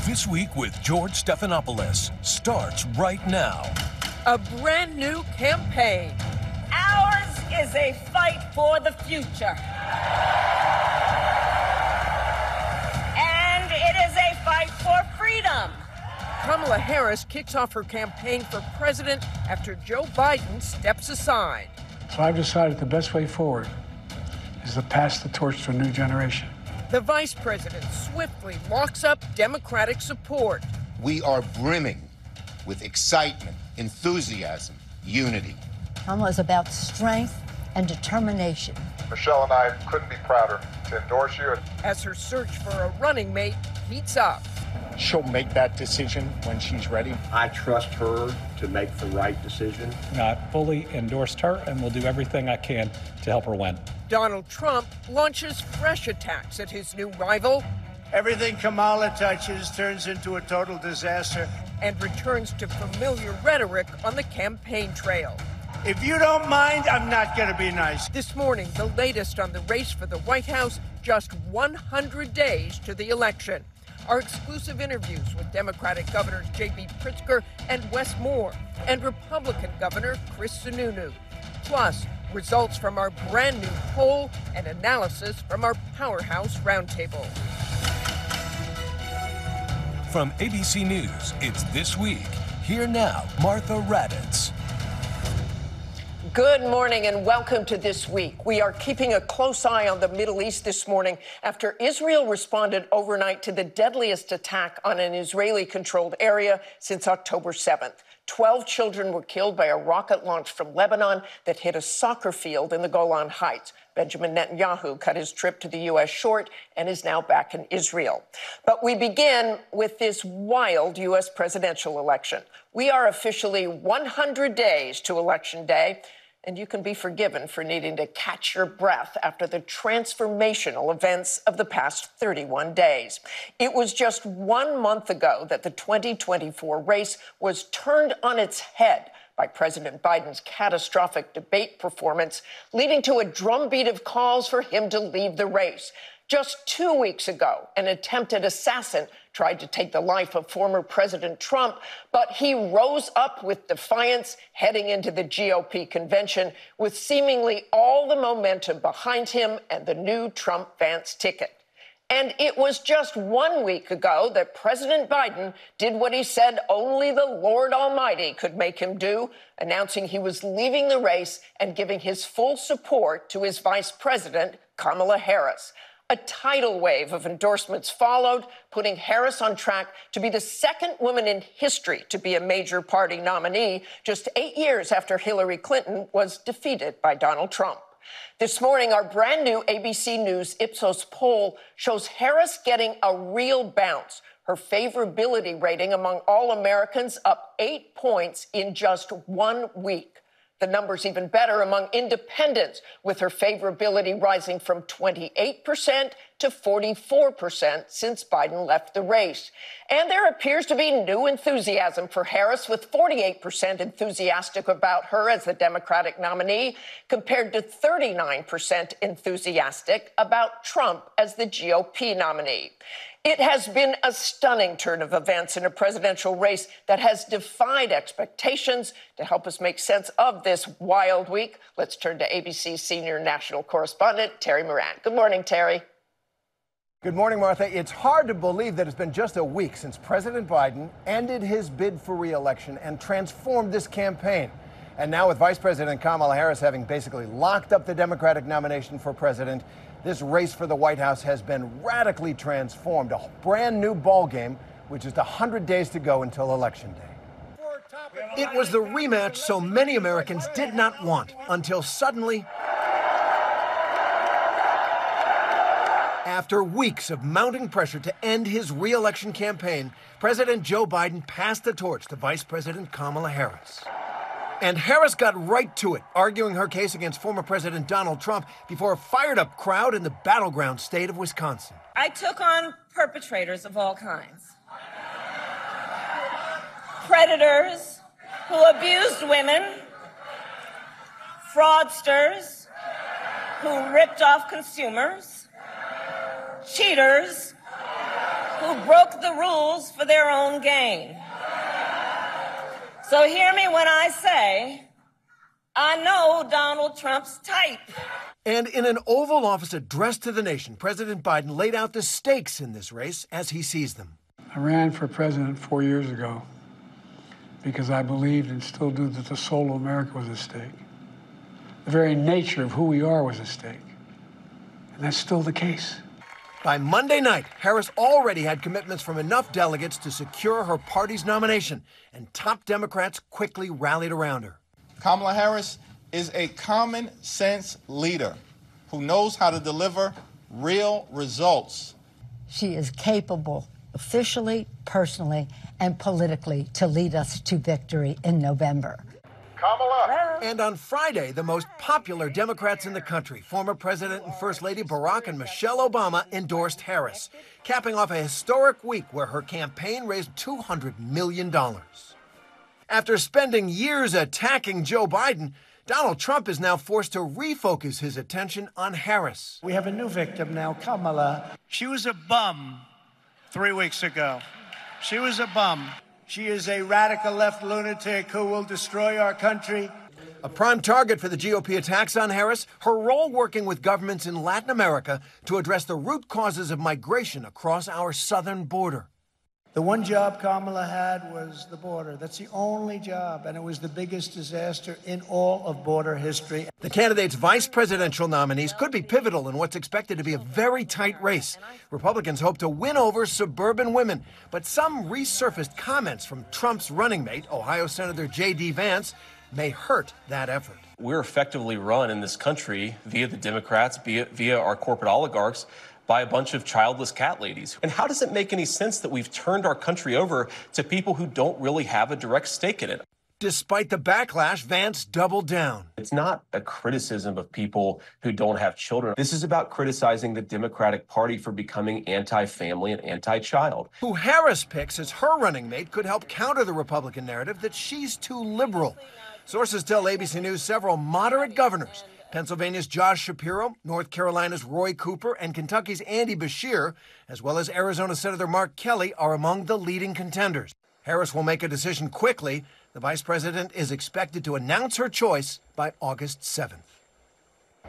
This Week with George Stephanopoulos starts right now. A brand new campaign. Ours is a fight for the future. And it is a fight for freedom. Kamala Harris kicks off her campaign for president after Joe Biden steps aside. So I've decided the best way forward is to pass the torch to a new generation. The vice president swiftly locks up Democratic support. We are brimming with excitement, enthusiasm, unity. Kamala is about strength and determination. Michelle and I couldn't be prouder to endorse you. As her search for a running mate heats up. She'll make that decision when she's ready. I trust her to make the right decision. I fully endorsed her and will do everything I can to help her win. Donald Trump launches fresh attacks at his new rival. Everything Kamala touches turns into a total disaster. And returns to familiar rhetoric on the campaign trail. If you don't mind, I'm not going to be nice. This morning, the latest on the race for the White House, just 100 days to the election. Our exclusive interviews with Democratic Governors JB Pritzker and Wes Moore, and Republican Governor Chris Sununu. Plus, results from our brand new poll and analysis from our powerhouse roundtable. From ABC News, it's This Week. Here now, Martha Raddatz. Good morning and welcome to This Week. We are keeping a close eye on the Middle East this morning after Israel responded overnight to the deadliest attack on an Israeli-controlled area since October 7th. 12 children were killed by a rocket launch from Lebanon that hit a soccer field in the Golan Heights. Benjamin Netanyahu cut his trip to the U.S. short and is now back in Israel. But we begin with this wild U.S. presidential election. We are officially 100 days to Election Day, and you can be forgiven for needing to catch your breath after the transformational events of the past 31 days. It was just 1 month ago that the 2024 race was turned on its head by President Biden's catastrophic debate performance, leading to a drumbeat of calls for him to leave the race. Just 2 weeks ago, an attempted assassin tried to take the life of former President Trump, but he rose up with defiance heading into the GOP convention with seemingly all the momentum behind him and the new Trump-Vance ticket. And it was just 1 week ago that President Biden did what he said only the Lord Almighty could make him do, announcing he was leaving the race and giving his full support to his vice president, Kamala Harris. A tidal wave of endorsements followed, putting Harris on track to be the second woman in history to be a major party nominee, just 8 years after Hillary Clinton was defeated by Donald Trump. This morning, our brand new ABC News Ipsos poll shows Harris getting a real bounce. Her favorability rating among all Americans up 8 points in just 1 week. The number's even better among independents, with her favorability rising from 28% to 44% since Biden left the race. And there appears to be new enthusiasm for Harris, with 48% enthusiastic about her as the Democratic nominee, compared to 39% enthusiastic about Trump as the GOP nominee. It has been a stunning turn of events in a presidential race that has defied expectations. To help us make sense of this wild week, let's turn to ABC senior national correspondent Terry Moran. Good morning, Terry. Good morning, Martha. It's hard to believe that it's been just a week since President Biden ended his bid for re-election and transformed this campaign. And now with Vice President Kamala Harris having basically locked up the Democratic nomination for president, this race for the White House has been radically transformed. A brand new ballgame with just 100 days to go until Election Day. It was the rematch so many Americans did not want until suddenly, after weeks of mounting pressure to end his re-election campaign, President Joe Biden passed the torch to Vice President Kamala Harris. And Harris got right to it, arguing her case against former President Donald Trump before a fired-up crowd in the battleground state of Wisconsin. I took on perpetrators of all kinds. Predators who abused women, fraudsters who ripped off consumers, cheaters who broke the rules for their own gain. So hear me when I say, I know Donald Trump's type. And in an Oval Office address to the nation, President Biden laid out the stakes in this race as he sees them. I ran for president 4 years ago because I believed and still do that the soul of America was at stake. The very nature of who we are was at stake. And that's still the case. By Monday night, Harris already had commitments from enough delegates to secure her party's nomination, and top Democrats quickly rallied around her. Kamala Harris is a common sense leader who knows how to deliver real results. She is capable, officially, personally, and politically, to lead us to victory in November. Kamala. And on Friday, the most popular Democrats in the country, former President and First Lady Barack and Michelle Obama, endorsed Harris, capping off a historic week where her campaign raised $200 million. After spending years attacking Joe Biden, Donald Trump is now forced to refocus his attention on Harris. We have a new victim now, Kamala. She was a bum 3 weeks ago. She was a bum. She is a radical left lunatic who will destroy our country. A prime target for the GOP attacks on Harris, her role working with governments in Latin America to address the root causes of migration across our southern border. The one job Kamala had was the border. That's the only job, and it was the biggest disaster in all of border history. The candidates' vice presidential nominees could be pivotal in what's expected to be a very tight race. Republicans hope to win over suburban women, but some resurfaced comments from Trump's running mate, Ohio Senator J.D. Vance, may hurt that effort. We're effectively run in this country via the Democrats, via our corporate oligarchs, by a bunch of childless cat ladies. And how does it make any sense that we've turned our country over to people who don't really have a direct stake in it? Despite the backlash, Vance doubled down. It's not a criticism of people who don't have children. This is about criticizing the Democratic Party for becoming anti-family and anti-child. Who Harris picks as her running mate could help counter the Republican narrative that she's too liberal. Sources tell ABC News several moderate governors, Pennsylvania's Josh Shapiro, North Carolina's Roy Cooper, and Kentucky's Andy Beshear, as well as Arizona Senator Mark Kelly, are among the leading contenders. Harris will make a decision quickly. The vice president is expected to announce her choice by August 7th.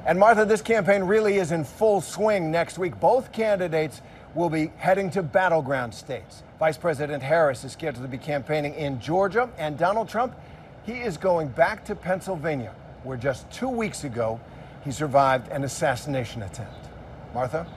And Martha, this campaign really is in full swing next week. Both candidates will be heading to battleground states. Vice President Harris is scheduled to be campaigning in Georgia, and Donald Trump, he is going back to Pennsylvania, where just 2 weeks ago, he survived an assassination attempt. Martha?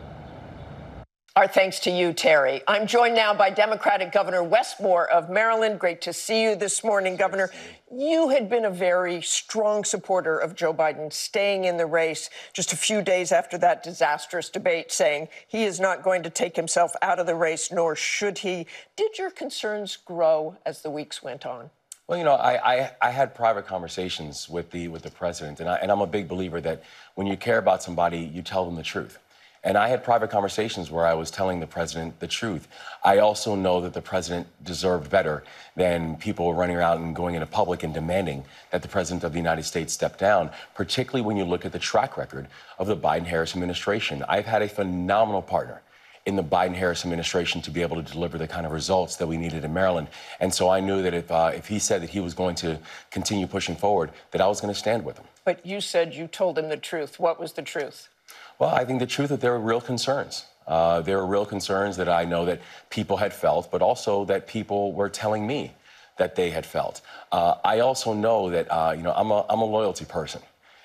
Our thanks to you, Terry. I'm joined now by Democratic Governor Wes Moore of Maryland. Great to see you this morning, Governor. You had been a very strong supporter of Joe Biden staying in the race just a few days after that disastrous debate, saying he is not going to take himself out of the race, nor should he. Did your concerns grow as the weeks went on? Well, you know, I had private conversations with the president, and I'm a big believer that when you care about somebody, you tell them the truth. And I had private conversations where I was telling the president the truth. I also know that the president deserved better than people running around and going into public and demanding that the president of the United States step down, particularly when you look at the track record of the Biden-Harris administration. I've had a phenomenal partner in the Biden-Harris administration to be able to deliver the kind of results that we needed in Maryland. And so I knew that if he said that he was going to continue pushing forward, that I was going to stand with him. But you said you told him the truth. What was the truth? Well, I think the truth that there were real concerns. There were real concerns that I know that people had felt, but also that people were telling me that they had felt. I also know that, you know, I'm a loyalty person.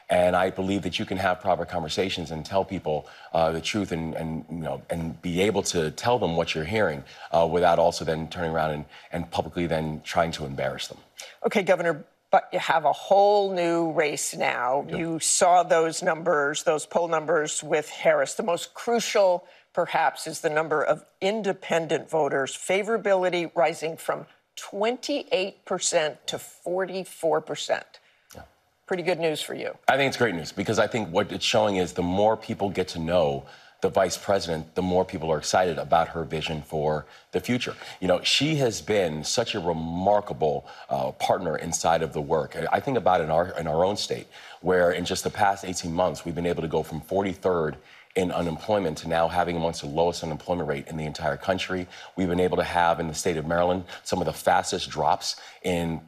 And I believe that you can have proper conversations and tell people the truth and be able to tell them what you're hearing without also then turning around and publicly then trying to embarrass them. Okay, Governor, but you have a whole new race now. Yep. You saw those numbers, those poll numbers with Harris. The most crucial, perhaps, is the number of independent voters. Favorability rising from 28% to 44%. Pretty good news for you. I think it's great news because I think what it's showing is the more people get to know the vice president, the more people are excited about her vision for the future. You know, she has been such a remarkable partner inside of the work. I think about it in our own state, where in just the past 18 months, we've been able to go from 43rd in unemployment to now having amongst the lowest unemployment rate in the entire country. We've been able to have in the state of Maryland some of the fastest drops in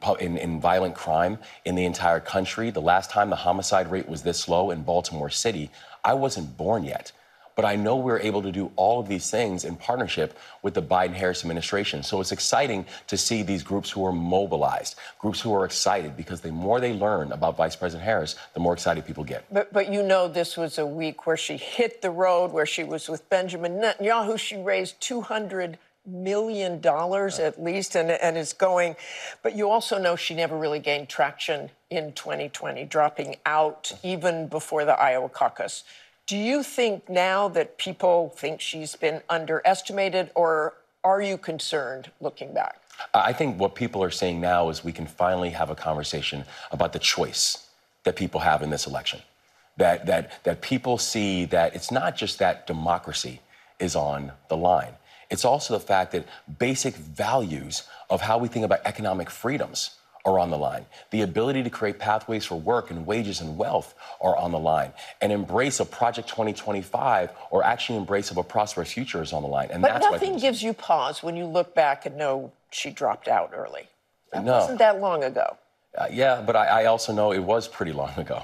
violent crime in the entire country. The last time the homicide rate was this low in Baltimore City, I wasn't born yet. But I know we're able to do all of these things in partnership with the Biden-Harris administration. So it's exciting to see these groups who are mobilized, groups who are excited, because the more they learn about Vice President Harris, the more excited people get. But you know, this was a week where she hit the road, where she was with Benjamin Netanyahu. She raised $200 million at least, and is going. But you also know she never really gained traction in 2020, dropping out even before the Iowa caucus. Do you think now that people think she's been underestimated, or are you concerned looking back? I think what people are saying now is we can finally have a conversation about the choice that people have in this election. That people see that it's not just that democracy is on the line. It's also the fact that basic values of how we think about economic freedoms are on the line. The ability to create pathways for work and wages and wealth are on the line. And embrace of Project 2025, or actually embrace of a prosperous future, is on the line. And but that's nothing gives you pause when you look back and know she dropped out early. That No. wasn't that long ago. Yeah, but I also know it was pretty long ago.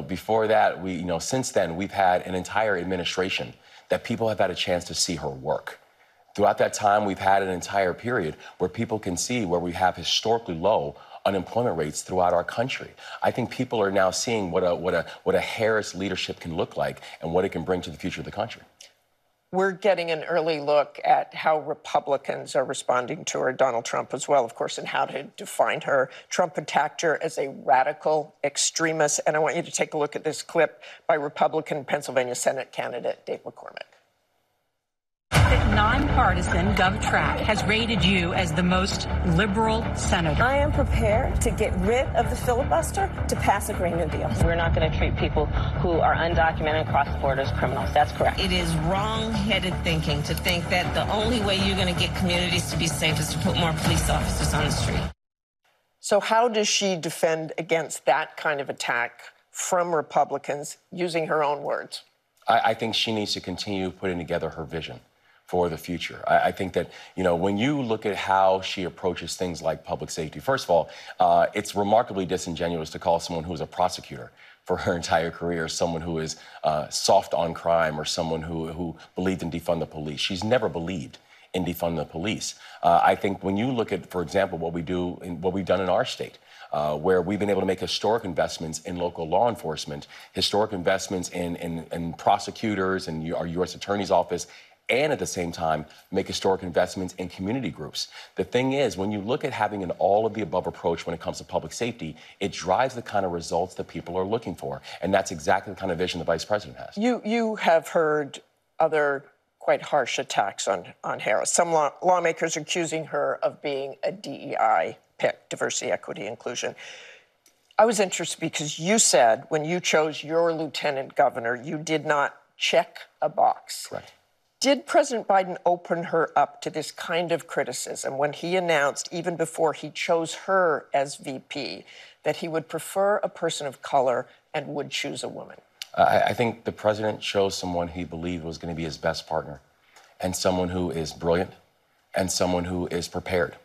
Before that, since then, we've had an entire administration that people have had a chance to see her work. Throughout that time, we've had an entire period where people can see where we have historically low unemployment rates throughout our country. I think people are now seeing what a Harris leadership can look like and what it can bring to the future of the country. We're getting an early look at how Republicans are responding to her, Donald Trump as well, of course, and how to define her. Trump attacked her as a radical extremist. And I want you to take a look at this clip by Republican Pennsylvania Senate candidate Dave McCormick. Nonpartisan GovTrack has rated you as the most liberal senator. I am prepared to get rid of the filibuster to pass a Green New Deal. We're not going to treat people who are undocumented and cross the border as criminals. That's correct. It is wrong-headed thinking to think that the only way you're going to get communities to be safe is to put more police officers on the street. So how does she defend against that kind of attack from Republicans, using her own words? I think she needs to continue putting together her vision for the future. I think that, when you look at how she approaches things like public safety, first of all, it's remarkably disingenuous to call someone who is a prosecutor for her entire career someone who is soft on crime, or someone who believed in defund the police. She's never believed in defund the police. I think when you look at, for example, what we've done in our state, where we've been able to make historic investments in local law enforcement, historic investments in prosecutors and our U.S. Attorney's Office, and at the same time, make historic investments in community groups. The thing is, when you look at having an all-of-the-above approach when it comes to public safety, it drives the kind of results that people are looking for. And that's exactly the kind of vision the Vice President has. You have heard other quite harsh attacks on Harris. Some lawmakers are accusing her of being a DEI pick, diversity, equity, inclusion. I was interested because you said when you chose your lieutenant governor, you did not check a box. Correct. Did President Biden open her up to this kind of criticism when he announced, even before he chose her as VP, that he would prefer a person of color and would choose a woman? I think the president chose someone he believed was going to be his best partner, and someone who is brilliant, and someone who is prepared.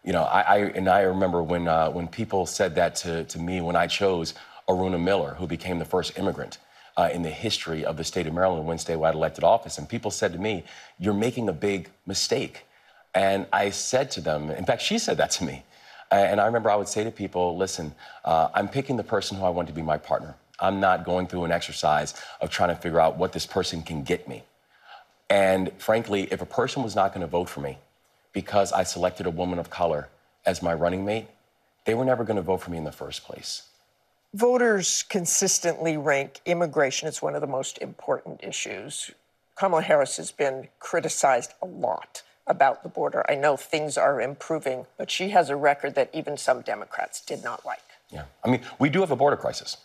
I remember when people said that to me when I chose Aruna Miller, who became the first immigrant in the history of the state of Maryland when statewide elected office. And people said to me, "You're making a big mistake." And I said to them, in fact, she said that to me. And I remember I would say to people, listen, I'm picking the person who I want to be my partner. I'm not going through an exercise of trying to figure out what this person can get me. And frankly, if a person was not going to vote for me because I selected a woman of color as my running mate, they were never going to vote for me in the first place. Voters consistently rank immigration as one of the most important issues. Kamala Harris has been criticized a lot about the border. I know things are improving, but she has a record that even some Democrats did not like. Yeah, I mean, we do have a border crisis,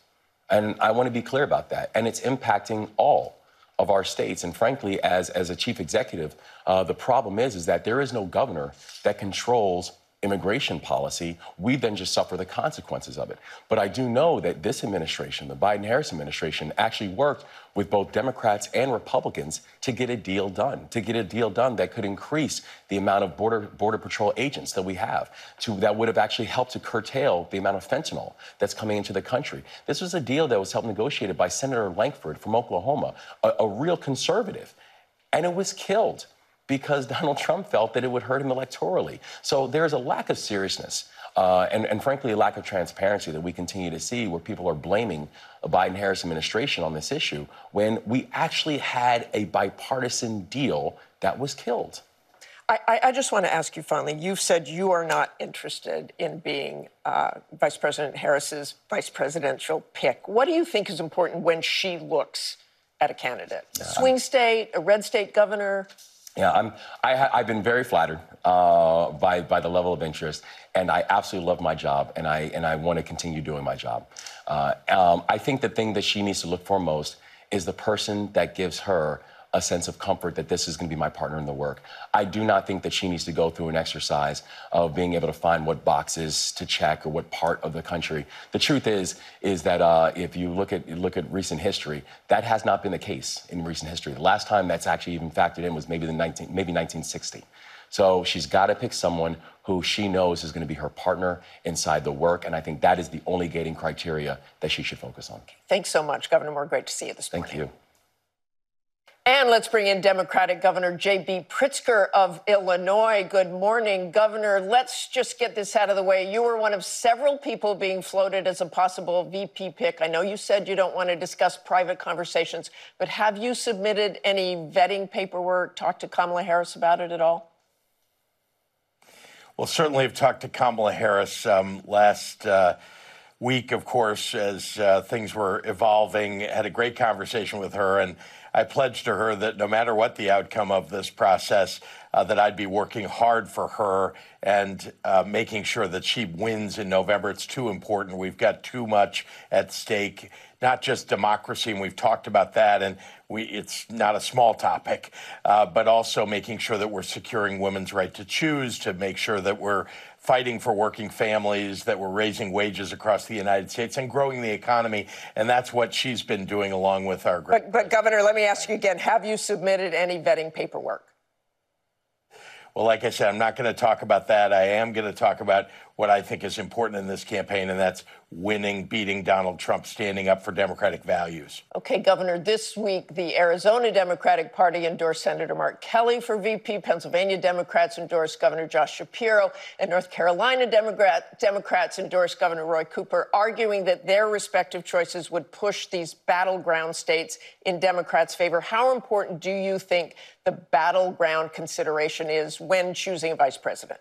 and I want to be clear about that. And it's impacting all of our states. And frankly, as a chief executive, the problem is that there is no governor that controls immigration policy, we then just suffer the consequences of it. But I do know that this administration, the Biden-Harris administration, actually worked with both Democrats and Republicans to get a deal done, that could increase the amount of Border Patrol agents that we have, that would have actually helped to curtail the amount of fentanyl that's coming into the country. This was a deal that was helped negotiated by Senator Lankford from Oklahoma, a real conservative, and it was killed because Donald Trump felt that it would hurt him electorally. So there's a lack of seriousness and frankly, a lack of transparency that we continue to see where people are blaming a Biden-Harris administration on this issue when we actually had a bipartisan deal that was killed. I just want to ask you finally, you've said you are not interested in being Vice President Harris's vice presidential pick. What do you think is important when she looks at a candidate? Swing state, a red state governor? Yeah, I've been very flattered by the level of interest, and I absolutely love my job, and I want to continue doing my job. I think the thing that she needs to look for most is the person that gives her a sense of comfort that this is going to be my partner in the work. I do not think that she needs to go through an exercise of being able to find what boxes to check or what part of the country. The truth is that if you look at recent history, that has not been the case in recent history. The last time that's actually even factored in was maybe 1960. So she's got to pick someone who she knows is going to be her partner inside the work, and I think that is the only gating criteria that she should focus on. Thanks so much, Governor Moore. Great to see you this morning. Thank you. And let's bring in Democratic Governor JB Pritzker of Illinois. Good morning, Governor. Let's just get this out of the way. You were one of several people being floated as a possible VP pick. I know you said you don't want to discuss private conversations, but have you submitted any vetting paperwork, talked to Kamala Harris about it at all? Well, certainly I've talked to Kamala Harris last week, of course, as things were evolving. Had a great conversation with her, and I pledged to her that no matter what the outcome of this process, that I'd be working hard for her and making sure that she wins in November. It's too important. We've got too much at stake, not just democracy, and we've talked about that, and it's not a small topic, but also making sure that we're securing women's right to choose, to make sure that we're fighting for working families, that we're raising wages across the United States and growing the economy. And that's what she's been doing along with our great. But Governor, let me ask you again, have you submitted any vetting paperwork? Well, like I said, I'm not going to talk about that. I am going to talk about what I think is important in this campaign, and that's winning, beating Donald Trump, standing up for democratic values. Okay, Governor, this week, the Arizona Democratic Party endorsed Senator Mark Kelly for VP. Pennsylvania Democrats endorsed Governor Josh Shapiro, and North Carolina Democrats endorsed Governor Roy Cooper, arguing that their respective choices would push these battleground states in Democrats' favor. How important do you think the battleground consideration is when choosing a vice president?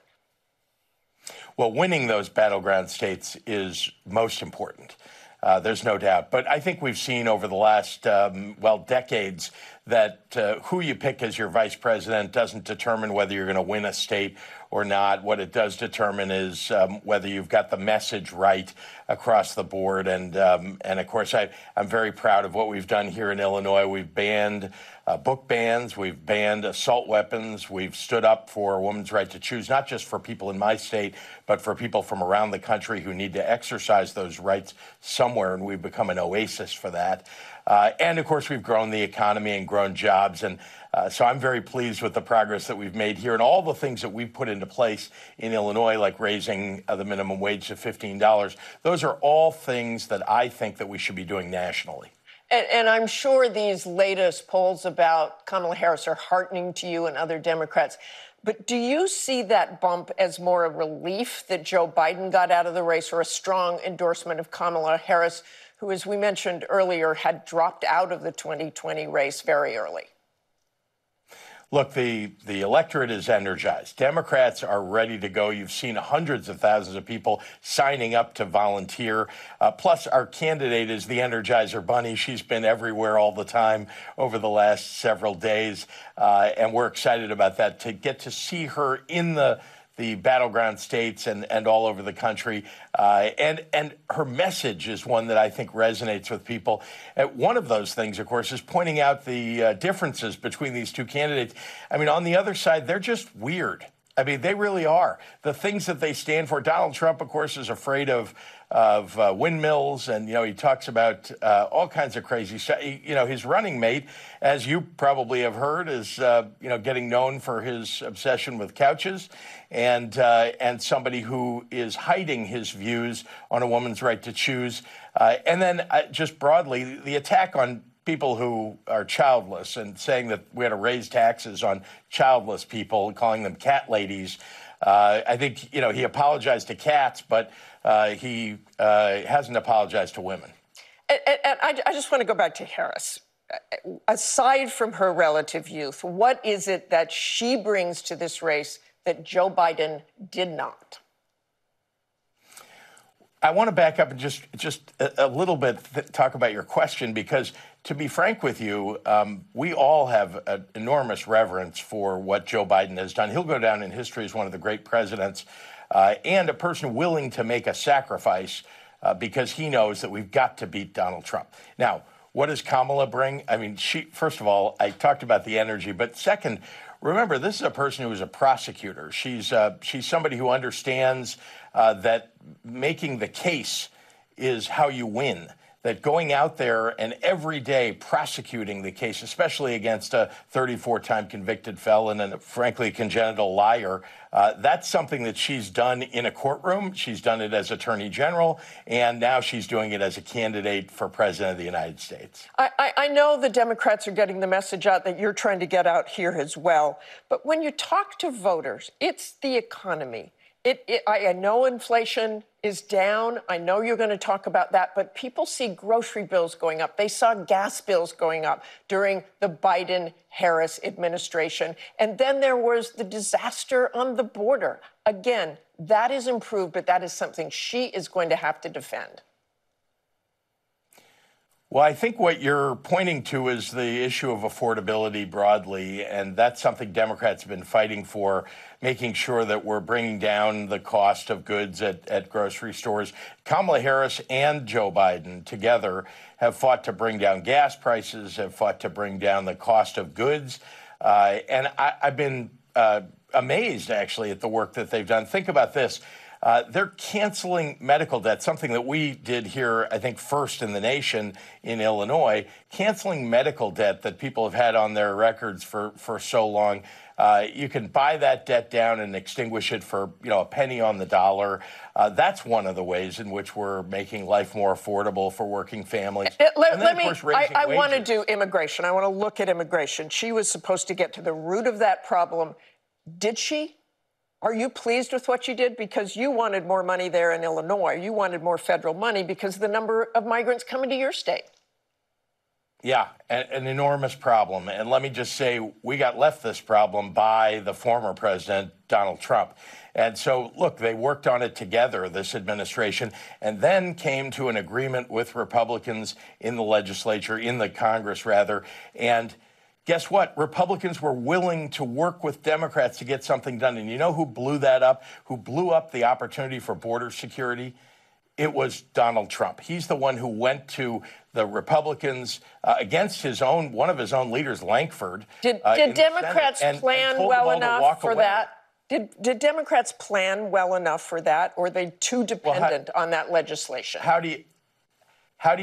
Well, winning those battleground states is most important. There's no doubt. But I think we've seen over the last, decades that who you pick as your vice president doesn't determine whether you're going to win a state or not. What it does determine is whether you've got the message right across the board. And of course, I'm very proud of what we've done here in Illinois. We've banned book bans. We've banned assault weapons. We've stood up for a woman's right to choose, not just for people in my state, but for people from around the country who need to exercise those rights somewhere. And we've become an oasis for that. And of course, we've grown the economy and grown jobs. And so I'm very pleased with the progress that we've made here and all the things that we've put into place in Illinois, like raising the minimum wage to $15. Those are all things that I think that we should be doing nationally. And I'm sure these latest polls about Kamala Harris are heartening to you and other Democrats. But do you see that bump as more a relief that Joe Biden got out of the race or a strong endorsement of Kamala Harris, who, as we mentioned earlier, had dropped out of the 2020 race very early? Look, the electorate is energized. Democrats are ready to go. You've seen hundreds of thousands of people signing up to volunteer. Plus, our candidate is the Energizer Bunny. She's been everywhere all the time over the last several days. And we're excited about that, to get to see her in the battleground states and all over the country. And her message is one that I think resonates with people. One of those things, of course, is pointing out the differences between these two candidates. I mean, on the other side, they're just weird. I mean, they really are. The things that they stand for. Donald Trump, of course, is afraid of windmills, and, you know, he talks about all kinds of crazy stuff. You know, his running mate, as you probably have heard, is, you know, getting known for his obsession with couches, and somebody who is hiding his views on a woman's right to choose. And then just broadly, the attack on people who are childless and saying that we had to raise taxes on childless people, calling them cat ladies. I think, you know, he apologized to cats, but he hasn't apologized to women. And I just want to go back to Harris. Aside from her relative youth, what is it that she brings to this race that Joe Biden did not? I want to back up and just a little bit talk about your question, because to be frank with you, we all have an enormous reverence for what Joe Biden has done. He'll go down in history as one of the great presidents and a person willing to make a sacrifice because he knows that we've got to beat Donald Trump. Now, what does Kamala bring? I mean, first of all, I talked about the energy, but second, remember, this is a person who is a prosecutor. She's somebody who understands that making the case is how you win, that going out there and every day prosecuting the case, especially against a 34-time convicted felon and, frankly, a congenital liar, that's something that she's done in a courtroom. She's done it as Attorney General, and now she's doing it as a candidate for President of the United States. I know the Democrats are getting the message out that you're trying to get out here as well, but when you talk to voters, it's the economy. I know inflation is down. I know you're going to talk about that, but people see grocery bills going up. They saw gas bills going up during the Biden-Harris administration. And then there was the disaster on the border. Again, that is improved, but that is something she is going to have to defend. Well, I think what you're pointing to is the issue of affordability broadly, and that's something Democrats have been fighting for, making sure that we're bringing down the cost of goods at grocery stores. Kamala Harris and Joe Biden together have fought to bring down gas prices, have fought to bring down the cost of goods, and I've been amazed, actually, at the work that they've done. Think about this. They're canceling medical debt, something that we did here, I think, first in the nation in Illinois, canceling medical debt that people have had on their records for so long. You can buy that debt down and extinguish it for, you know, a penny on the dollar. That's one of the ways in which we're making life more affordable for working families. I want to do immigration. I want to look at immigration. She was supposed to get to the root of that problem. Did she? Are you pleased with what you did? Because you wanted more money there in Illinois. You wanted more federal money because of the number of migrants coming to your state. Yeah, an enormous problem. And let me just say, we got left this problem by the former president, Donald Trump. And so, look, they worked on it together, this administration, and then came to an agreement with Republicans in the legislature, in the Congress, rather, and guess what? Republicans were willing to work with Democrats to get something done. And you know who blew that up? Who blew up the opportunity for border security? It was Donald Trump. He's the one who went to the Republicans against one of his own leaders, Lankford. Did Democrats plan well enough for that? Did Democrats plan well enough for that, or are they too dependent on that legislation? How do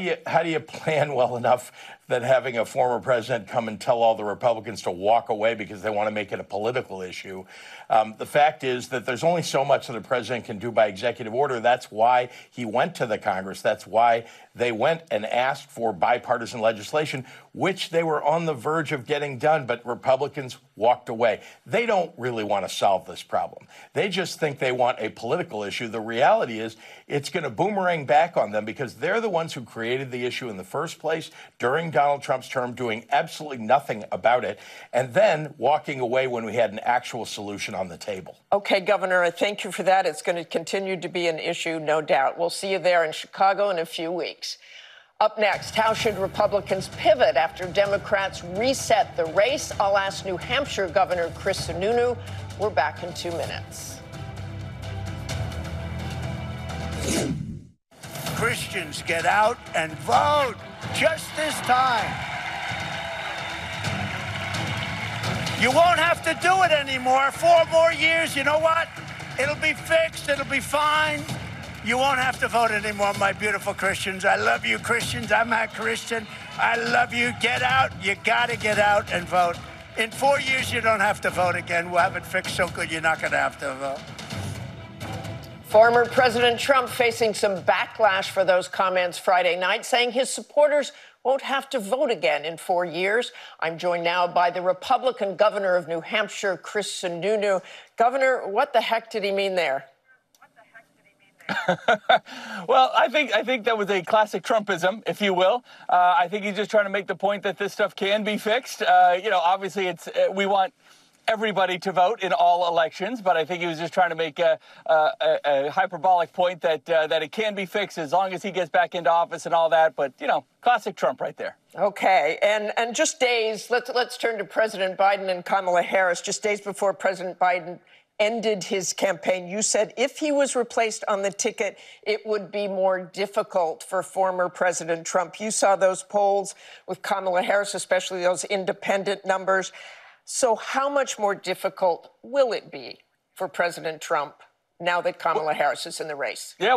you plan well enough that having a former president come and tell all the Republicans to walk away because they want to make it a political issue? The fact is that there's only so much that a president can do by executive order. That's why he went to the Congress. That's why they went and asked for bipartisan legislation, which they were on the verge of getting done, but Republicans walked away. They don't really want to solve this problem. They just think they want a political issue. The reality is it's going to boomerang back on them because they're the ones who created the issue in the first place during Donald Trump's term, doing absolutely nothing about it, and then walking away when we had an actual solution on the table. Okay, Governor, I thank you for that. It's going to continue to be an issue, no doubt. We'll see you there in Chicago in a few weeks. Up next, how should Republicans pivot after Democrats reset the race? I'll ask New Hampshire Governor Chris Sununu. We're back in 2 minutes. Christians, get out and vote just this time. You won't have to do it anymore. 4 more years, you know what? It'll be fixed. It'll be fine. You won't have to vote anymore, my beautiful Christians. I love you, Christians. I'm a Christian. I love you. Get out. You got to get out and vote. In 4 years, you don't have to vote again. We'll have it fixed so good you're not going to have to vote. Former President Trump facing some backlash for those comments Friday night, saying his supporters won't have to vote again in 4 years. I'm joined now by the Republican governor of New Hampshire, Chris Sununu. Governor, what the heck did he mean there? Well, I think that was a classic Trumpism, if you will. I think he's just trying to make the point that this stuff can be fixed. Obviously, we want everybody to vote in all elections, but I think he was just trying to make a hyperbolic point that it can be fixed as long as he gets back into office and all that. But, classic Trump right there. Okay. And just days, let's turn to President Biden and Kamala Harris. Just days before President Biden ended his campaign, you said if he was replaced on the ticket, it would be more difficult for former President Trump. You saw those polls with Kamala Harris, especially those independent numbers. So how much more difficult will it be for President Trump now that Kamala Harris is in the race? Yeah,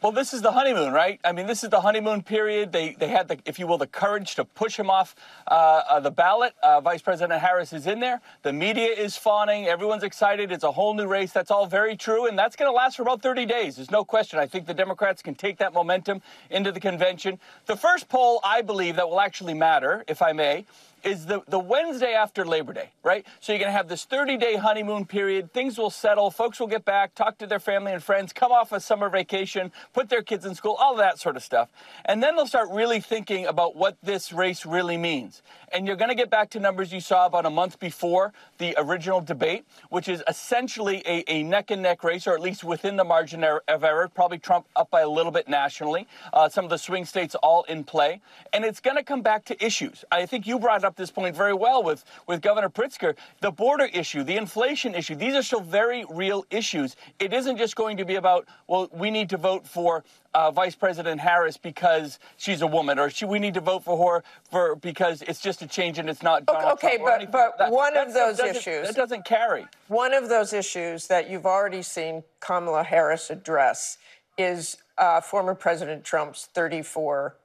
well, this is the honeymoon, right? I mean, this is the honeymoon period. They had, the courage to push him off the ballot. Vice President Harris is in there. The media is fawning. Everyone's excited. It's a whole new race. That's all very true, and that's going to last for about 30 days. There's no question. I think the Democrats can take that momentum into the convention. The first poll, I believe, that will actually matter, if I may, is the Wednesday after Labor Day, right? So you're going to have this 30-day honeymoon period. Things will settle. Folks will get back, talk to their family and friends, come off a summer vacation, put their kids in school, all of that sort of stuff. And then they'll start really thinking about what this race really means. And you're going to get back to numbers you saw about a month before the original debate, which is essentially a neck-and-neck race, or at least within the margin of error. Probably Trump up by a little bit nationally. Some of the swing states all in play. And it's going to come back to issues. I think you brought up this point very well with Governor Pritzker. The border issue, the inflation issue, these are still very real issues. It isn't just going to be about, well, we need to vote for Vice President Harris because she's a woman, or we need to vote for her because it's just a change and it's not Donald Trump. Okay, but one of those issues that doesn't carry. One of those issues that you've already seen Kamala Harris address is former President Trump's 34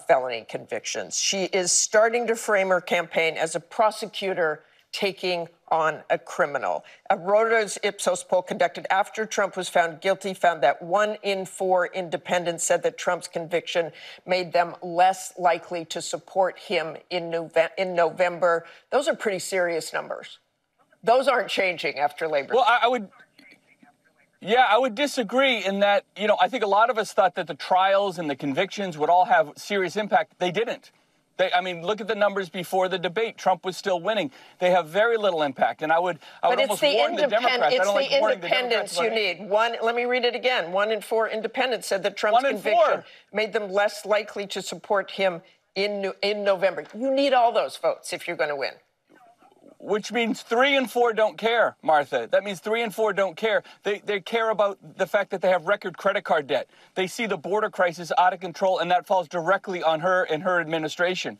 felony convictions. She is starting to frame her campaign as a prosecutor taking on a criminal. A Reuters Ipsos poll conducted after Trump was found guilty found that 1 in 4 independents said that Trump's conviction made them less likely to support him in November. Those are pretty serious numbers. Those aren't changing after Labor Day. Well, I would disagree in that, I think a lot of us thought that the trials and the convictions would all have serious impact. They didn't. Look at the numbers before the debate. Trump was still winning. They have very little impact. And I would almost warn the Democrats. It's the independents you need. Let me read it again. 1 in 4 independents said that Trump's conviction made them less likely to support him in November. You need all those votes if you're going to win. Which means 3 and 4 don't care, Martha. That means 3 and 4 don't care. They care about the fact that they have record credit card debt. They see the border crisis out of control, and that falls directly on her and her administration.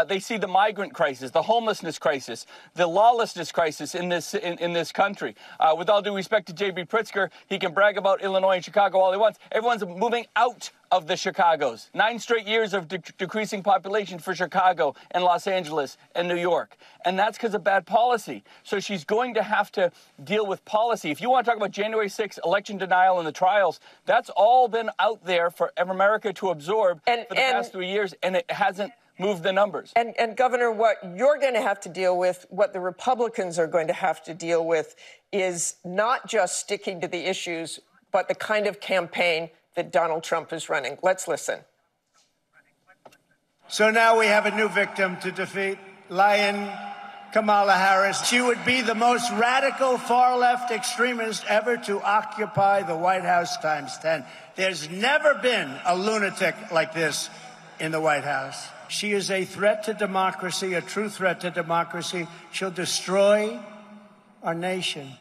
They see the migrant crisis, the homelessness crisis, the lawlessness crisis in this country. With all due respect to JB Pritzker, he can brag about Illinois and Chicago all he wants. Everyone's moving out of the Chicagos. 9 straight years of decreasing population for Chicago and Los Angeles and New York. And that's because of bad policy. So she's going to have to deal with policy. If you want to talk about January 6th election denial and the trials, that's all been out there for America to absorb for the past 3 years, and it hasn't moved the numbers. And Governor, what you're going to have to deal with, what the Republicans are going to have to deal with, is not just sticking to the issues, but the kind of campaign that Donald Trump is running. Let's listen. So now we have a new victim to defeat, Lion Kamala Harris. She would be the most radical far-left extremist ever to occupy the White House times 10. There's never been a lunatic like this in the White House. She is a threat to democracy, a true threat to democracy. She'll destroy our nation.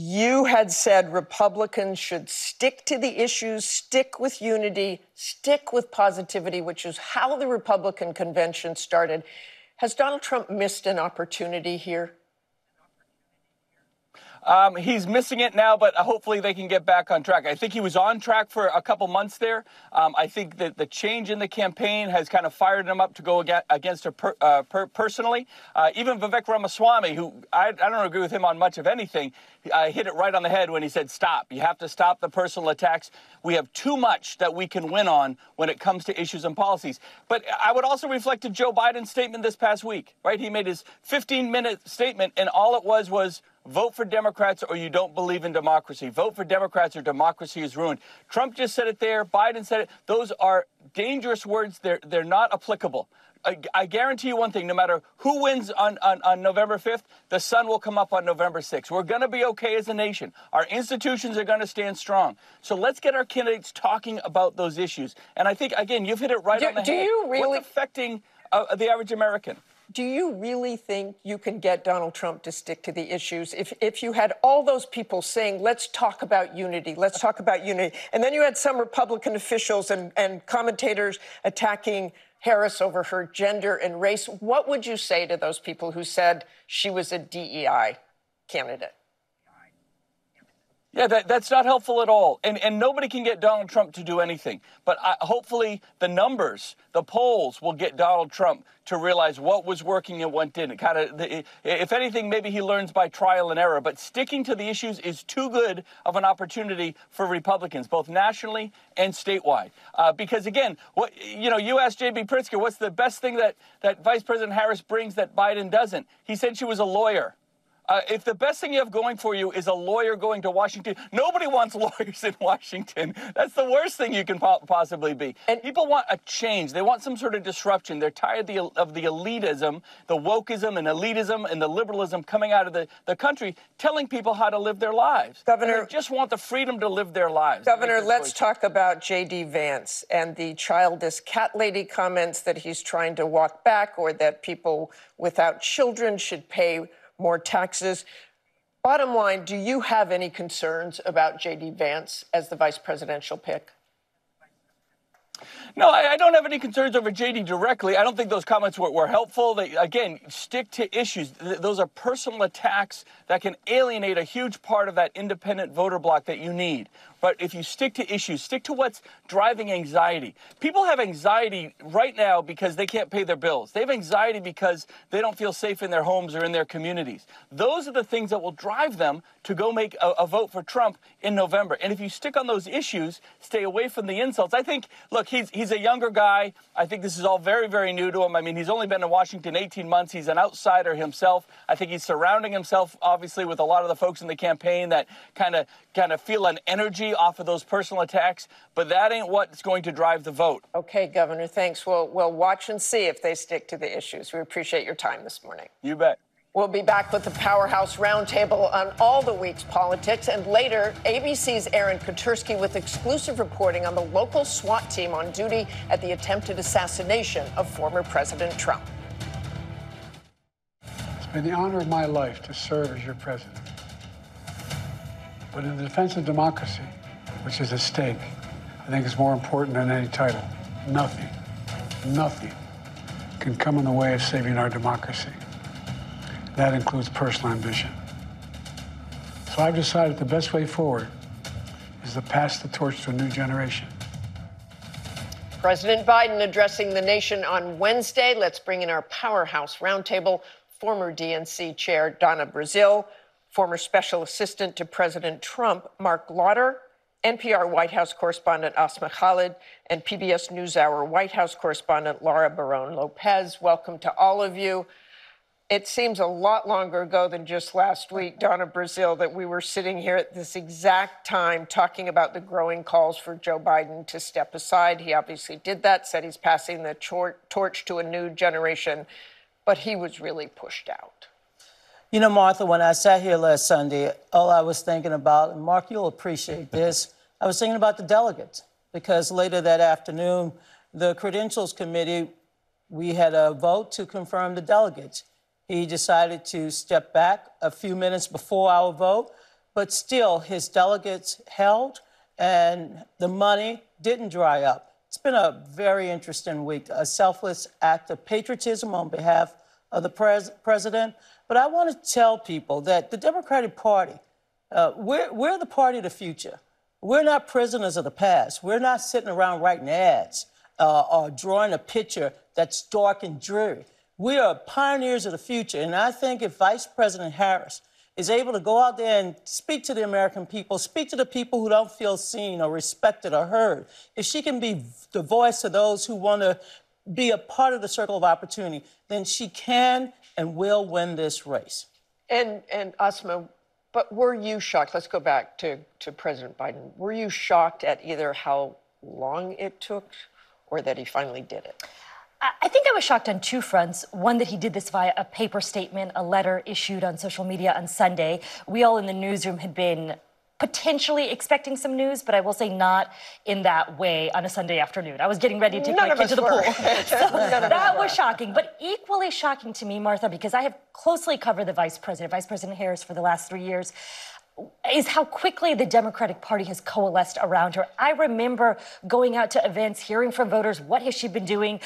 You had said Republicans should stick to the issues, stick with unity, stick with positivity, which is how the Republican convention started. Has Donald Trump missed an opportunity here? He's missing it now, but hopefully they can get back on track. I think he was on track for a couple months there. I think that the change in the campaign has kind of fired him up to go against her personally. Even Vivek Ramaswamy, who I don't agree with him on much of anything, hit it right on the head when he said, stop. You have to stop the personal attacks. We have too much that we can win on when it comes to issues and policies. But I would also reflect to Joe Biden's statement this past week, right? He made his 15-minute statement, and all it was vote for Democrats or you don't believe in democracy. Vote for Democrats or democracy is ruined. Trump just said it there. Biden said it. Those are dangerous words. They're not applicable. I guarantee you one thing, no matter who wins on November 5th, the sun will come up on November 6th. We're going to be okay as a nation. Our institutions are going to stand strong. So let's get our candidates talking about those issues. And I think, again, you've hit it right on the head. Do you really... What's affecting the average American? Do you really think you can get Donald Trump to stick to the issues? If you had all those people saying, let's talk about unity, let's talk about unity, and then you had some Republican officials and commentators attacking Harris over her gender and race, what would you say to those people who said she was a DEI candidate? Yeah, that's not helpful at all. And nobody can get Donald Trump to do anything. But hopefully the numbers, the polls will get Donald Trump to realize what was working and what didn't. If anything, maybe he learns by trial and error. But sticking to the issues is too good of an opportunity for Republicans, both nationally and statewide. Because, again, you asked JB Pritzker, what's the best thing that Vice President Harris brings that Biden doesn't? He said she was a lawyer. If the best thing you have going for you is a lawyer going to Washington, nobody wants lawyers in Washington. That's the worst thing you can possibly be. And people want a change. They want some sort of disruption. They're tired of the elitism, the wokeism and elitism and the liberalism coming out of the country, telling people how to live their lives. Governor, they just want the freedom to live their lives. Governor, let's talk about J.D. Vance and the childish cat lady comments that he's trying to walk back, or that people without children should pay more taxes. Bottom line, do you have any concerns about J.D. Vance as the vice presidential pick? No, I don't have any concerns over J.D. directly. I don't think those comments were helpful. They, again, stick to issues. Those are personal attacks that can alienate a huge part of that independent voter bloc that you need. But if you stick to issues, stick to what's driving anxiety. People have anxiety right now because they can't pay their bills. They have anxiety because they don't feel safe in their homes or in their communities. Those are the things that will drive them to go make a vote for Trump in November. And if you stick on those issues, stay away from the insults. I think, look, he's a younger guy. I think this is all very, very new to him. I mean, he's only been in Washington 18 months. He's an outsider himself. I think he's surrounding himself, obviously, with a lot of the folks in the campaign that kind of feel an energy off of those personal attacks, but that ain't what's going to drive the vote. Okay, Governor, thanks. We'll watch and see if they stick to the issues. We appreciate your time this morning. You bet. We'll be back with the Powerhouse Roundtable on all the week's politics, and later, ABC's Aaron Katersky with exclusive reporting on the local SWAT team on duty at the attempted assassination of former President Trump. It's been the honor of my life to serve as your president. But in the defense of democracy, which is at stake, I think it's more important than any title. Nothing can come in the way of saving our democracy. That includes personal ambition. So I've decided the best way forward is to pass the torch to a new generation. President Biden addressing the nation on Wednesday. Let's bring in our Powerhouse Roundtable. Former DNC Chair Donna Brazile, former Special Assistant to President Trump, Marc Lotter, NPR White House correspondent Asma Khalid, and PBS NewsHour White House correspondent Laura Barron Lopez. Welcome to all of you. It seems a lot longer ago than just last week, Donna Brazile, that we were sitting here at this exact time talking about the growing calls for Joe Biden to step aside. He obviously did that, said he's passing the torch to a new generation, but he was really pushed out. You know, Martha, when I sat here last Sunday, all I was thinking about, and Mark, you'll appreciate this, I was thinking about the delegates, because later that afternoon, the Credentials Committee, we had a vote to confirm the delegates. He decided to step back a few minutes before our vote, but still his delegates held and the money didn't dry up. It's been a very interesting week, a selfless act of patriotism on behalf of the president. But I want to tell people that the Democratic Party, we're the party of the future. We're not prisoners of the past. We're not sitting around writing ads or drawing a picture that's dark and dreary. We are pioneers of the future. And I think if Vice President Harris is able to go out there and speak to the American people, speak to the people who don't feel seen or respected or heard, if she can be the voice of those who want to be a part of the circle of opportunity, then she can and will win this race. And Asma, but were you shocked? Let's go back to President Biden. Were you shocked at either how long it took or that he finally did it? I think I was shocked on two fronts. One, that he did this via a paper statement, a letter issued on social media on Sunday. We all in the newsroom had been potentially expecting some news, but I will say not in that way on a Sunday afternoon. I was getting ready to take my kid to the pool. So that was shocking. But equally shocking to me, Martha, because I have closely covered the Vice President Harris for the last 3 years, is how quickly the Democratic Party has coalesced around her. I remember going out to events, hearing from voters, what has she been doing?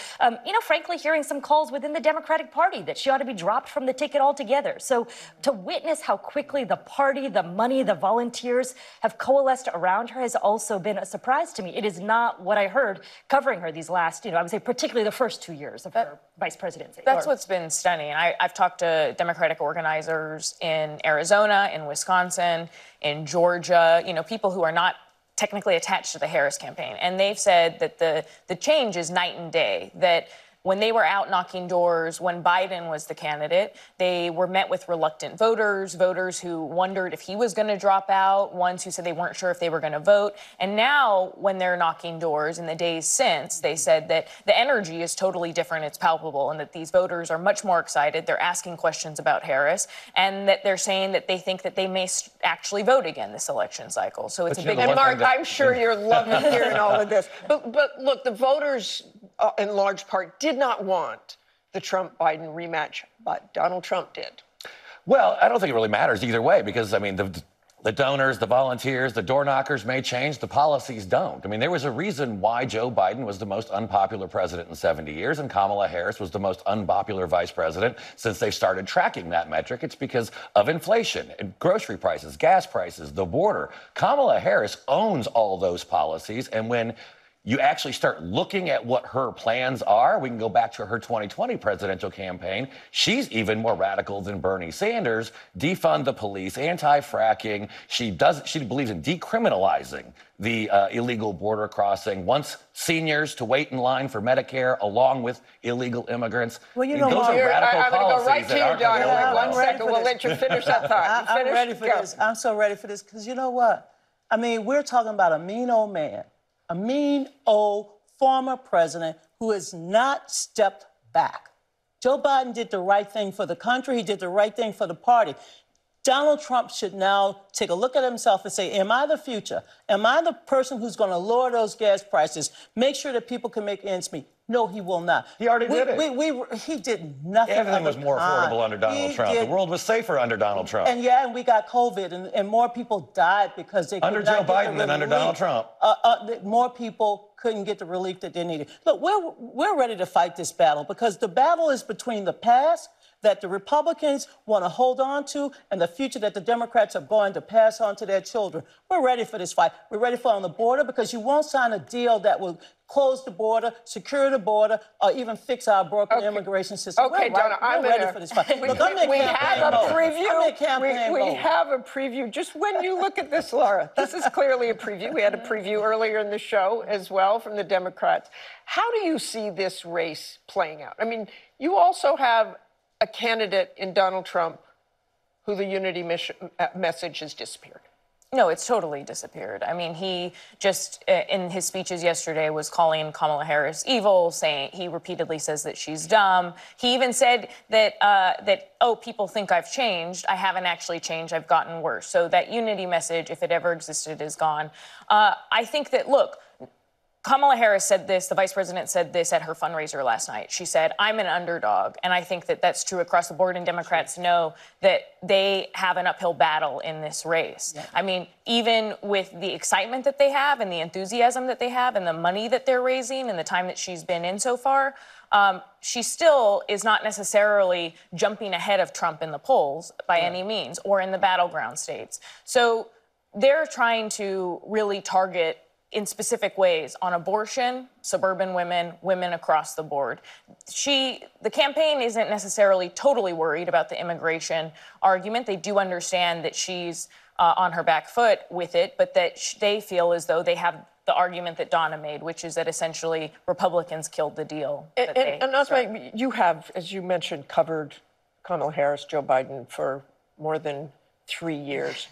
Frankly, hearing some calls within the Democratic Party that she ought to be dropped from the ticket altogether. So to witness how quickly the party, the money, the volunteers have coalesced around her has also been a surprise to me. It is not what I heard covering her these last, I would say particularly the first 2 years of her vice presidency. That's what's been stunning. I've talked to Democratic organizers in Arizona, in Wisconsin, in Georgia, people who are not technically attached to the Harris campaign. And they've said that the change is night and day, that when they were out knocking doors, when Biden was the candidate, they were met with reluctant voters who wondered if he was going to drop out, ones who said they weren't sure if they were going to vote. And now, when they're knocking doors in the days since, they said that the energy is totally different, it's palpable, and that these voters are much more excited. They're asking questions about Harris, and that they're saying that they think that they may actually vote again this election cycle. So it's a big... And Mark, I'm sure you're loving hearing all of this. But look, the voters, in large part, did not want the Trump-Biden rematch, but Donald Trump did. Well, I don't think it really matters either way because, the donors, the volunteers, the door knockers may change. The policies don't. There was a reason why Joe Biden was the most unpopular president in 70 years and Kamala Harris was the most unpopular vice president since they started tracking that metric. It's because of inflation, grocery prices, gas prices, the border. Kamala Harris owns all those policies, and when you actually start looking at what her plans are, we can go back to her 2020 presidential campaign. She's even more radical than Bernie Sanders. Defund the police, anti-fracking. She believes in decriminalizing the illegal border crossing, wants seniors to wait in line for Medicare along with illegal immigrants. Well, those are radical I'm going to go right to you, Donna. One second, we'll let you finish that thought. I'm ready for this. I'm so ready for this because you know what? We're talking about a mean old man. A mean old former president who has not stepped back. Joe Biden did the right thing for the country. He did the right thing for the party. Donald Trump should now take a look at himself and say, am I the future? Am I the person who's going to lower those gas prices, make sure that people can make ends meet? No, he will not. He already did it. He did nothing. Everything was more affordable under Donald Trump. The world was safer under Donald Trump. And we got COVID, and more people died because they under Joe Biden than under Donald Trump. More people couldn't get the relief that they needed. Look, we're ready to fight this battle because the battle is between the past that the Republicans want to hold on to and the future that the Democrats are going to pass on to their children. We're ready for this fight. We're ready for it on the border because you won't sign a deal that will close the border, secure the border, or even fix our broken immigration system. Okay, Donna, we're ready for this fight. Look, we have a preview. We have a preview. Just when you look at this, Laura, this is clearly a preview. We had a preview earlier in the show as well from the Democrats. How do you see this race playing out? You also have a candidate in Donald Trump who the unity message has disappeared. No, it's totally disappeared. He just, in his speeches yesterday, was calling Kamala Harris evil, saying he repeatedly says that she's dumb. He even said that people think I've changed. I haven't actually changed. I've gotten worse. So that unity message, if it ever existed, is gone. I think that, look, Kamala Harris said this, the vice president said this at her fundraiser last night. She said, I'm an underdog. And I think that that's true across the board, and Democrats know that they have an uphill battle in this race. Yeah. I mean, even with the excitement that they have and the enthusiasm that they have and the money that they're raising and the time that she's been in so far, she still is not necessarily jumping ahead of Trump in the polls by any means, or in the battleground states. So they're trying to really target in specific ways on abortion, suburban women, women across the board. The campaign isn't necessarily totally worried about the immigration argument. They do understand that she's on her back foot with it, but that they feel as though they have the argument that Donna made, which is that essentially Republicans killed the deal. And Asma, you have, as you mentioned, covered Kamala Harris, Joe Biden for more than 3 years.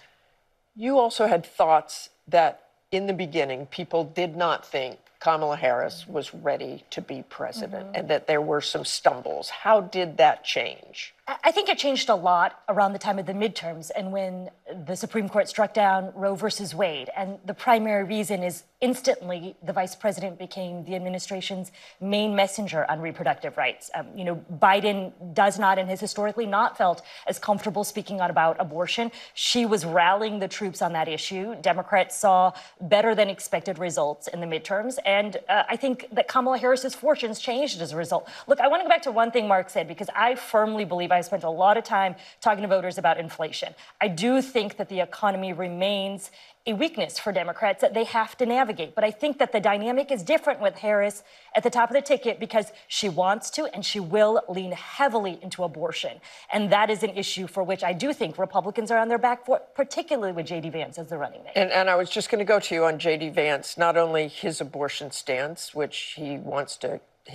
You also had thoughts that in the beginning, people did not think Kamala Harris was ready to be president, and that there were some stumbles. How did that change? I think it changed a lot around the time of the midterms and when the Supreme Court struck down Roe versus Wade. And the primary reason is instantly the vice president became the administration's main messenger on reproductive rights. Biden does not and has historically not felt as comfortable speaking out about abortion. She was rallying the troops on that issue. Democrats saw better than expected results in the midterms. And I think that Kamala Harris's fortunes changed as a result. Look, I want to go back to one thing Mark said, because I firmly believe I spent a lot of time talking to voters about inflation. I do think that the economy remains a weakness for Democrats that they have to navigate. But I think that the dynamic is different with Harris at the top of the ticket because she wants to and she will lean heavily into abortion. And that is an issue for which I do think Republicans are on their back foot, particularly with J.D. Vance as the running mate. And I was just going to go to you on J.D. Vance, not only his abortion stance, which he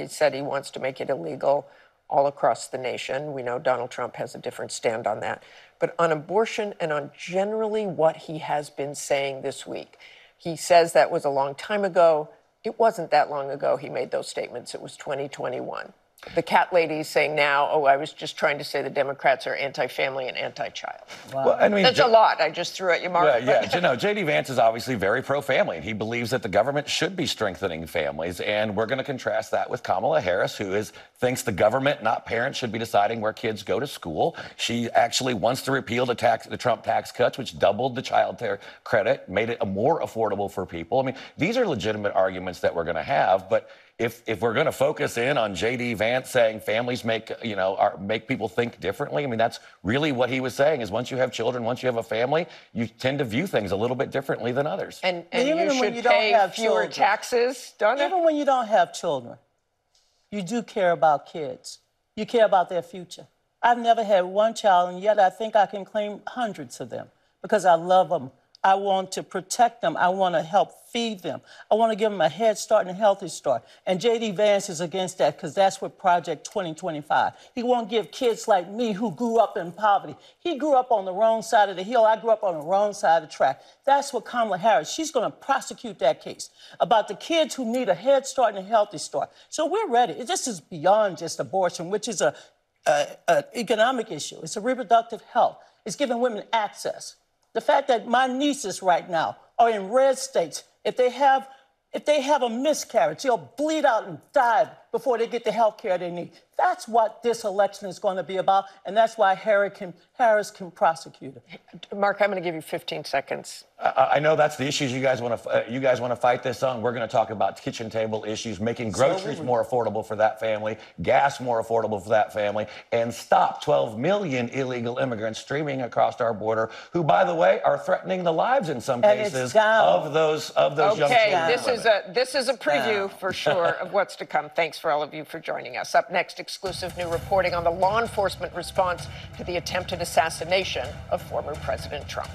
said he wants to make it illegal all across the nation. We know Donald Trump has a different stand on that. But on abortion and on generally what he has been saying this week, he says that was a long time ago. It wasn't that long ago he made those statements. It was 2021. The cat lady is saying now, I was just trying to say the Democrats are anti-family and anti-child. Wow. Well, I mean, that's a lot. I just threw at you, Mark. Yeah. J.D. Vance is obviously very pro-family, and he believes that the government should be strengthening families. And we're going to contrast that with Kamala Harris, who thinks the government, not parents, should be deciding where kids go to school. She actually wants to repeal the Trump tax cuts, which doubled the child care credit, made it more affordable for people. I mean, these are legitimate arguments that we're going to have, but if we're going to focus in on J.D. Vance saying families make people think differently, I mean, that's really what he was saying, is once you have children, once you have a family, you tend to view things a little bit differently than others. And you should pay fewer taxes, Donna? Even when you don't have children, you do care about kids. You care about their future. I've never had one child, and yet I think I can claim hundreds of them because I love them. I want to protect them. I want to help feed them. I want to give them a head start and a healthy start. And J.D. Vance is against that because that's what Project 2025. He won't give kids like me who grew up in poverty. He grew up on the wrong side of the hill. I grew up on the wrong side of the track. That's what Kamala Harris, she's going to prosecute that case about the kids who need a head start and a healthy start. So we're ready. This is beyond just abortion, which is an economic issue. It's a reproductive health. It's giving women access. The fact that my nieces right now are in red states, if they have a miscarriage, they'll bleed out and die before they get the health care they need. That's what this election is going to be about, and that's why Harris can prosecute it. Mark, I'm going to give you 15 seconds. I know that's the issues you guys want to fight this on. We're going to talk about kitchen table issues, making groceries more affordable for that family, gas more affordable for that family, and stop 12 million illegal immigrants streaming across our border, who, by the way, are threatening the lives in some cases of those young children. Okay, this is a preview for sure of what's to come. Thanks for all of you for joining us. Up next, exclusive new reporting on the law enforcement response to the attempted assassination of former President Trump.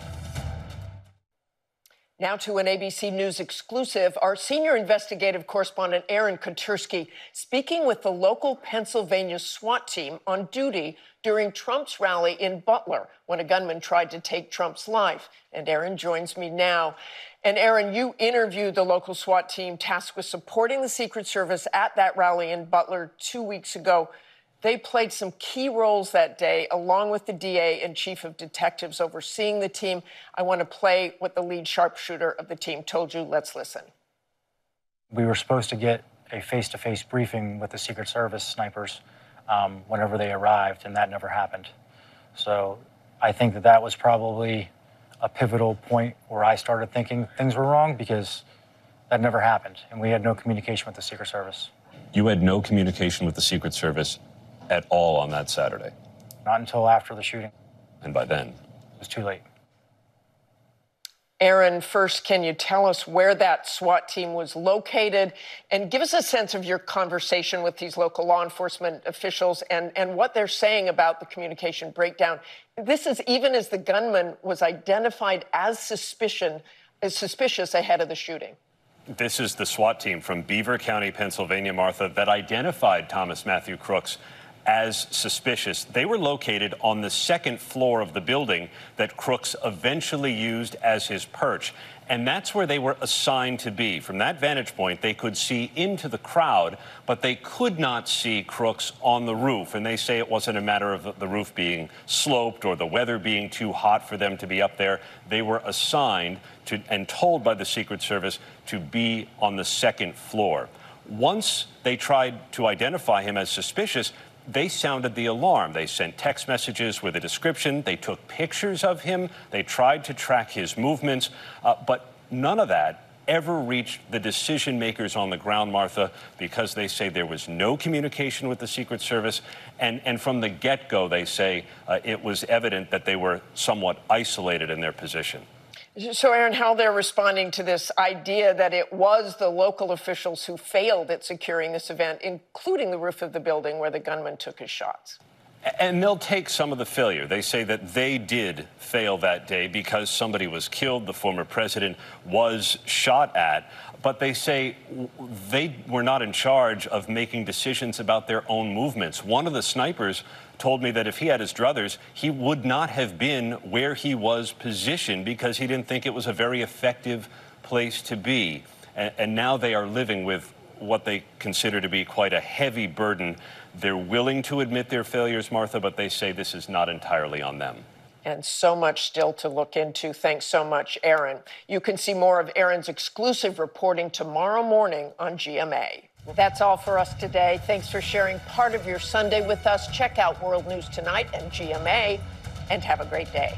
Now to an ABC News exclusive, our senior investigative correspondent Aaron Katersky speaking with the local Pennsylvania SWAT team on duty during Trump's rally in Butler when a gunman tried to take Trump's life. And Aaron joins me now. And Aaron, you interviewed the local SWAT team tasked with supporting the Secret Service at that rally in Butler 2 weeks ago. They played some key roles that day, along with the DA and chief of detectives overseeing the team. I want to play what the lead sharpshooter of the team told you. Let's listen. We were supposed to get a face-to-face briefing with the Secret Service snipers whenever they arrived, and that never happened. So I think that that was probably a pivotal point where I started thinking things were wrong, because that never happened, and we had no communication with the Secret Service. You had no communication with the Secret Service at all on that Saturday? Not until after the shooting. And by then? It was too late. Aaron, first, can you tell us where that SWAT team was located, and give us a sense of your conversation with these local law enforcement officials and what they're saying about the communication breakdown? This is even as the gunman was identified as suspicious ahead of the shooting. This is the SWAT team from Beaver County, Pennsylvania, Martha, that identified Thomas Matthew Crooks as suspicious. They were located on the second floor of the building that Crooks eventually used as his perch. And that's where they were assigned to be. From that vantage point, they could see into the crowd, but they could not see Crooks on the roof. And they say it wasn't a matter of the roof being sloped or the weather being too hot for them to be up there. They were assigned to and told by the Secret Service to be on the second floor. Once they tried to identify him as suspicious, they sounded the alarm. They sent text messages with a description. They took pictures of him. They tried to track his movements. But none of that ever reached the decision makers on the ground, Martha, because they say there was no communication with the Secret Service. And from the get-go, they say it was evident that they were somewhat isolated in their position. So, Aaron, how they're responding to this idea that it was the local officials who failed at securing this event, including the roof of the building where the gunman took his shots. And they'll take some of the failure. They say that they did fail that day because somebody was killed, the former president was shot at. But they say they were not in charge of making decisions about their own movements. One of the snipers told me that if he had his druthers, he would not have been where he was positioned because he didn't think it was a very effective place to be. And now they are living with what they consider to be quite a heavy burden. They're willing to admit their failures, Martha, but they say this is not entirely on them. And so much still to look into. Thanks so much, Aaron. You can see more of Aaron's exclusive reporting tomorrow morning on GMA. That's all for us today. Thanks for sharing part of your Sunday with us. Check out World News Tonight and GMA, and have a great day.